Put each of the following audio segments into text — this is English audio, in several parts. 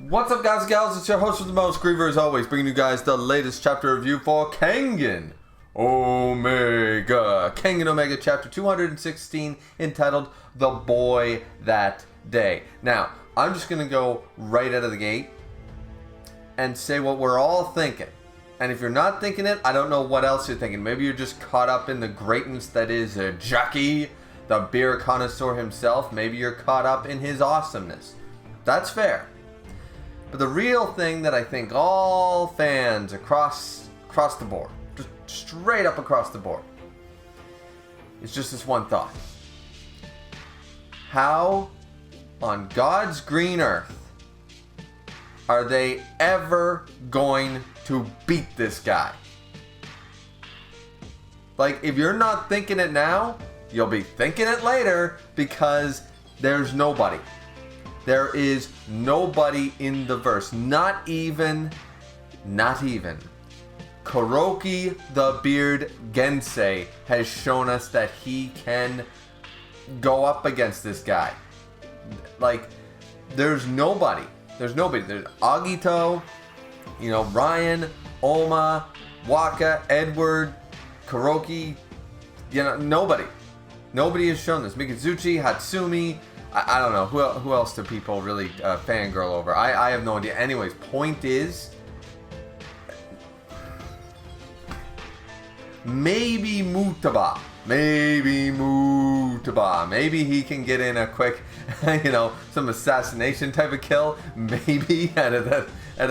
What's up, guys and gals? It's your host with the most, Griever, as always, bringing you guys the latest chapter review for Kengan Omega. Kengan Omega chapter 216, entitled The Boy That Day. Now, I'm just going to go right out of the gate and say what we're all thinking. And if you're not thinking it, I don't know what else you're thinking. Maybe you're just caught up in the greatness that is Jackie, the beer connoisseur himself. Maybe you're caught up in his awesomeness. That's fair. But the real thing that I think all fans across the board, just straight up across the board, is just this one thought. How on God's green earth are they ever going to beat this guy? Like, if you're not thinking it now, you'll be thinking it later, because there's nobody. There is nobody in the verse. Not even Kuroki the Beard Gensei has shown us that he can go up against this guy. Like, there's nobody. There's Agito, Ryan, Oma, Waka, Edward, Kuroki, nobody. Nobody has shown this. Mikazuchi, Hatsumi, I don't know. Who else do people really fangirl over? I have no idea. Anyways, point is, maybe Mutaba. Maybe he can get in a quick, some assassination type of kill. Maybe out of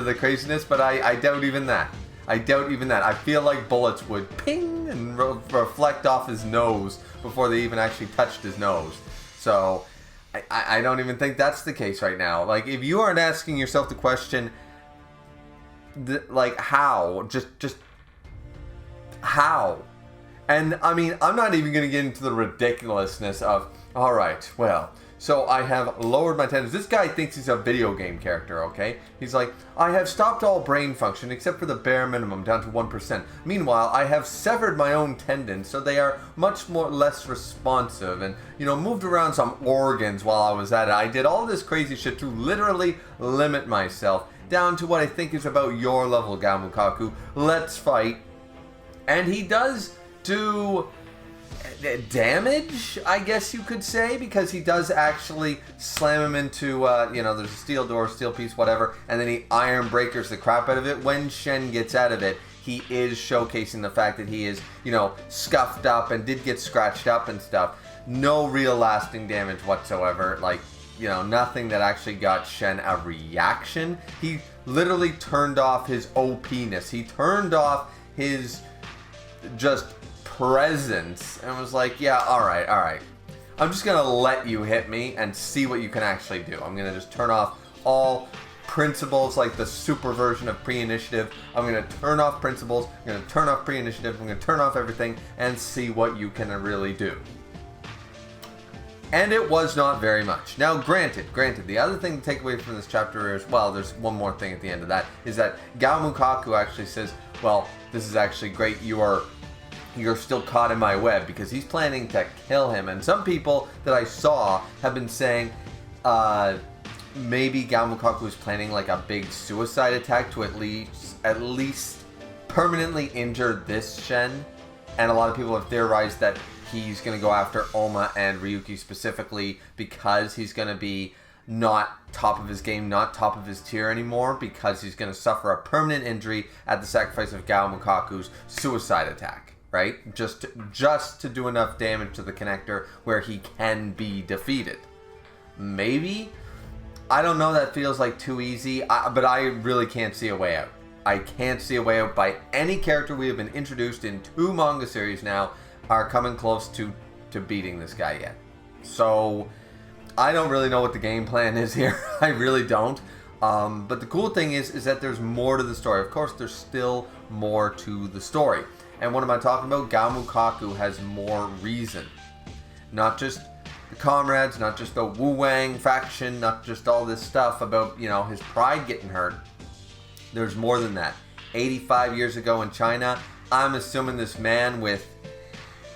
the craziness, but I doubt even that. I feel like bullets would ping and reflect off his nose before they even actually touched his nose. So I don't even think that's the case right now. Like, if you aren't asking yourself the question, how? Just how? And, I mean, I'm not even going to get into the ridiculousness of, alright, well, so I have lowered my tendons. This guy thinks he's a video game character, okay? He's like, I have stopped all brain function except for the bare minimum, down to 1%. Meanwhile, I have severed my own tendons, so they are much less responsive, and, moved around some organs while I was at it. I did all this crazy shit to literally limit myself down to what I think is about your level, Gamukaku. Let's fight. And he does do damage, I guess you could say, because he does actually slam him into, there's a steel door, steel piece, whatever, and then he iron breakers the crap out of it. When Shen gets out of it, he is showcasing the fact that he is, scuffed up and did get scratched up and stuff. No real lasting damage whatsoever. Like, nothing that actually got Shen a reaction. He literally turned off his OP-ness. He turned off his just presence and was like, yeah, alright. I'm just gonna let you hit me and see what you can actually do. I'm gonna just turn off all principles, like the super version of pre-initiative. I'm gonna turn off principles, I'm gonna turn off pre-initiative, I'm gonna turn off everything and see what you can really do. And it was not very much. Now, granted, the other thing to take away from this chapter is, well, there's one more thing at the end of that, is that Gamukaku actually says, well, this is actually great, you're still caught in my web, because he's planning to kill him. And some people that I saw have been saying maybe Gamukaku is planning like a big suicide attack to at least permanently injure this Shen. And a lot of people have theorized that he's going to go after Oma and Ryuki specifically, because he's going to be not top of his game, not top of his tier anymore, because he's going to suffer a permanent injury at the sacrifice of Gamukaku's suicide attack. Right? Just to do enough damage to the connector where he can be defeated. Maybe? I don't know, that feels like too easy, but I really can't see a way out. I can't see a way out by any character we have been introduced in 2 manga series now are coming close to beating this guy yet. So, I don't really know what the game plan is here. I really don't. But the cool thing is that there's more to the story. Of course, there's still more to the story. And what am I talking about? Gamukaku has more reason. Not just the comrades, not just the Wu Wang faction, not just all this stuff about, his pride getting hurt. There's more than that. 85 years ago in China, I'm assuming this man with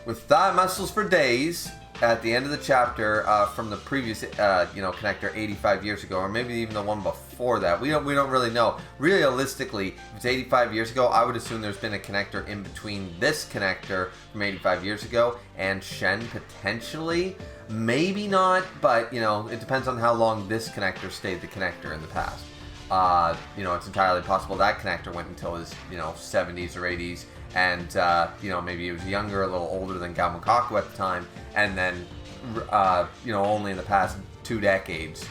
thigh muscles for days, at the end of the chapter from the previous, connector 85 years ago, or maybe even the one before that. We don't really know. Realistically, if it's 85 years ago, I would assume there's been a connector in between this connector from 85 years ago and Shen potentially. Maybe not, but it depends on how long this connector stayed the connector in the past. It's entirely possible that connector went until his 70s or 80s. And, maybe he was younger, a little older than Gamukaku at the time. And then, only in the past 2 decades,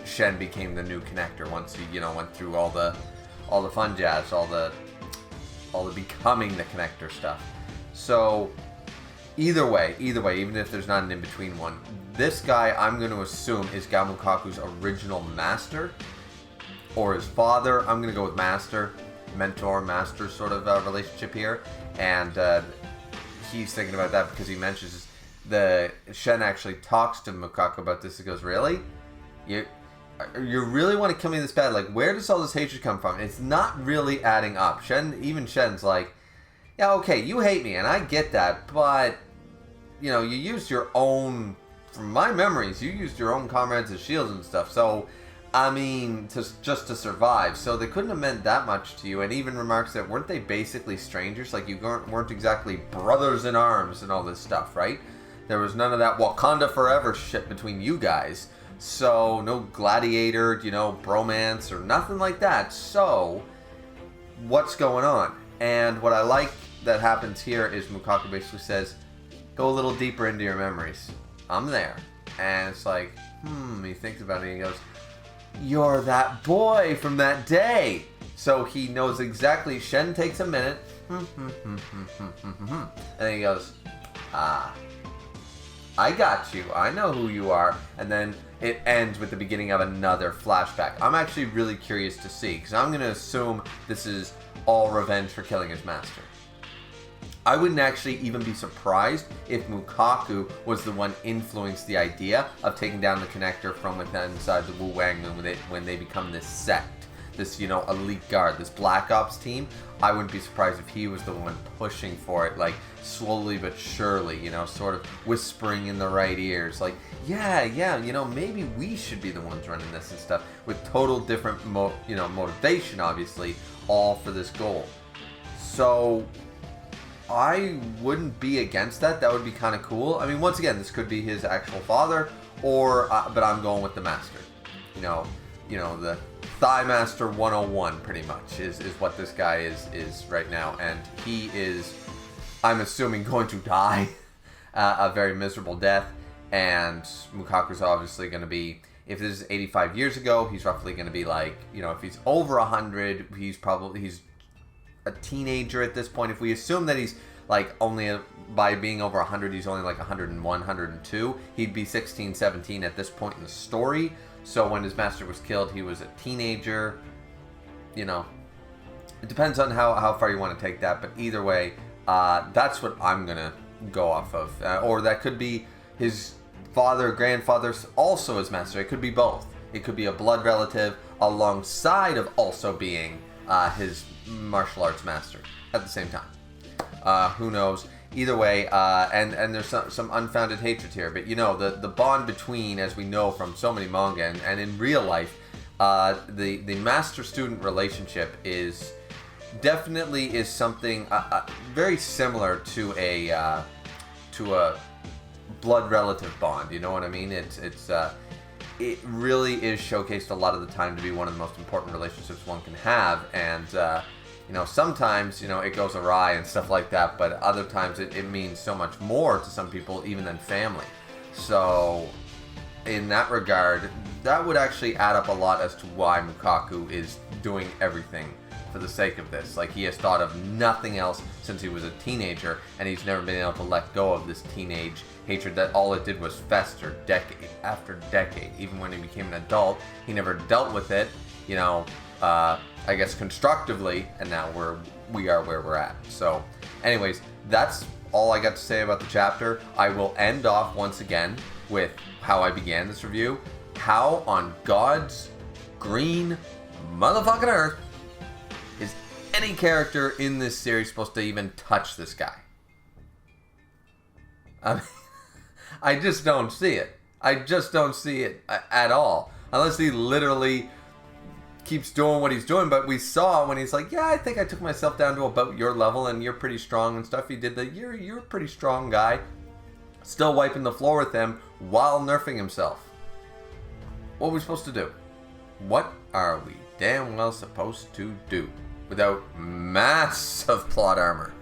Shen became the new connector once he, went through all the fun jazz, all the becoming the connector stuff. So, either way, even if there's not an in-between one, this guy, I'm going to assume, is Gamukaku's original master. Or his father. I'm going to go with master. Mentor-master sort of relationship here, and he's thinking about that because he mentions Shen actually talks to Mukaku about this. He goes, "Really? You really want to kill me this bad? Like, where does all this hatred come from? It's not really adding up." Shen's like, "Yeah, okay, you hate me, and I get that, but you used your own. From my memories, you used your own comrades as shields and stuff. So." I mean, just to survive. So they couldn't have meant that much to you. And even remarks that weren't they basically strangers? Like you weren't exactly brothers in arms and all this stuff, right? There was none of that Wakanda forever shit between you guys. So no gladiator, bromance or nothing like that. So what's going on? And what I like that happens here is Mukaku basically says, go a little deeper into your memories. I'm there. And it's like, he thinks about it and he goes, you're that boy from that day. So he knows exactly. Shen takes a minute. And then he goes, I got you. I know who you are. And then it ends with the beginning of another flashback. I'm actually really curious to see, because I'm going to assume this is all revenge for killing his master. I wouldn't actually even be surprised if Mukaku was the one influenced the idea of taking down the connector from within inside the Wu Wang Moon when they become this sect, this, elite guard, this Black Ops team. I wouldn't be surprised if he was the one pushing for it, like, slowly but surely, sort of whispering in the right ears, like, yeah, maybe we should be the ones running this and stuff, with total different, motivation, obviously, all for this goal. So I wouldn't be against that. That would be kind of cool. I mean, once again, this could be his actual father, or but I'm going with the master. The Thigh Master 101, pretty much, is what this guy is right now, and he is, I'm assuming, going to die a very miserable death. And Mukaku's obviously going to be, if this is 85 years ago, he's roughly going to be like, if he's over 100, he's a teenager at this point. If we assume that he's like by being over 100, he's only like 101, 102, he'd be 16, 17 at this point in the story. So when his master was killed, he was a teenager. It depends on how far you want to take that, but either way, that's what I'm gonna go off of. Or that could be his father, grandfather, also his master. It could be both. It could be a blood relative alongside of also being his martial arts master at the same time. Who knows? Either way, and there's some unfounded hatred here, but the bond between, as we know from so many manga and in real life, the master-student relationship is definitely something very similar to a blood relative bond. You know what I mean? It really is showcased a lot of the time to be one of the most important relationships one can have, and sometimes it goes awry and stuff like that, but other times it means so much more to some people even than family. So in that regard, that would actually add up a lot as to why Mukaku is doing everything for the sake of this. Like, he has thought of nothing else since he was a teenager, and he's never been able to let go of this teenage hatred that all it did was fester decade after decade. Even when he became an adult, he never dealt with it, I guess constructively, and now we are where we're at. So anyways, that's all I got to say about the chapter. I will end off once again with how I began this review. How on God's green motherfucking earth is any character in this series supposed to even touch this guy? I just don't see it. I just don't see it at all. Unless he literally keeps doing what he's doing. But we saw when he's like, yeah, I think I took myself down to about your level and you're pretty strong and stuff. He did the, you're a pretty strong guy. Still wiping the floor with him while nerfing himself. What are we supposed to do? What are we damn well supposed to do without massive plot armor?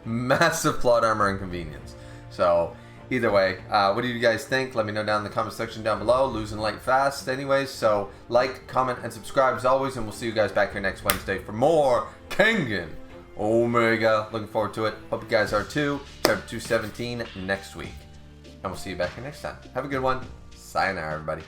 Massive plot armor inconvenience. So, either way, what do you guys think? Let me know down in the comment section down below. Losing light fast anyways. So, like, comment, and subscribe as always. And we'll see you guys back here next Wednesday for more Kengan Omega. Looking forward to it. Hope you guys are too. Chapter 217 next week. And we'll see you back here next time. Have a good one. Sayonara, everybody.